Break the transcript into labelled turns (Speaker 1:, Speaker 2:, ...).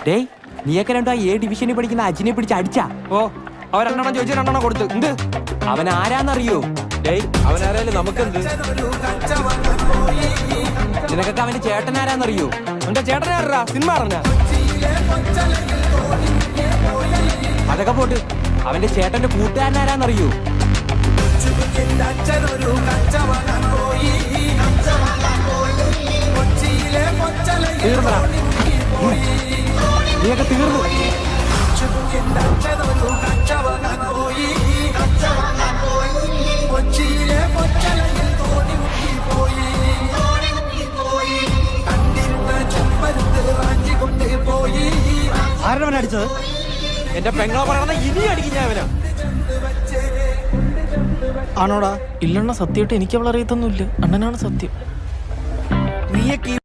Speaker 1: ഡേയ് നീയൊക്കെ രണ്ടോ A ഡിവിഷനിൽ പഠിക്കുന്ന അജിനെ പിടിച്ച് അടിച്ചാ?
Speaker 2: ഓ അവരെണ്ണം ചോദിച്ചു 2 കൊടുത്ത്. എന്ത്
Speaker 1: അവൻ ആരാന്നറിയോ?
Speaker 3: ഡേയ് അവനാരായാലും നമുക്കെന്ത്?
Speaker 1: നിനക്കൊക്കെ അവന്റെ ചേട്ടൻ ആരാന്നറിയോ?
Speaker 2: എന്റെ ചേട്ടനാരാ സിനിമ അറിഞ്ഞ?
Speaker 1: അതൊക്കെ പോട്ട് അവന്റെ ചേട്ടന്റെ കൂട്ടുകാരൻ ആരാന്നറിയോ? തീർന്നടാ, നീയൊക്കെ തീർന്നു.
Speaker 4: ആരവൻ അടിച്ചത്?
Speaker 3: എന്റെ പെങ്ങളെ പറയണ ഇനി അടിക്കും ഞാൻ അവനാ.
Speaker 4: ആണോടാ?
Speaker 5: ഇല്ലണ്ണ, സത്യമായിട്ട് എനിക്ക് അവളെ അറിയത്തൊന്നുമില്ല. അണ്ണനാണ് സത്യം.
Speaker 4: നീയൊക്കെ ഈ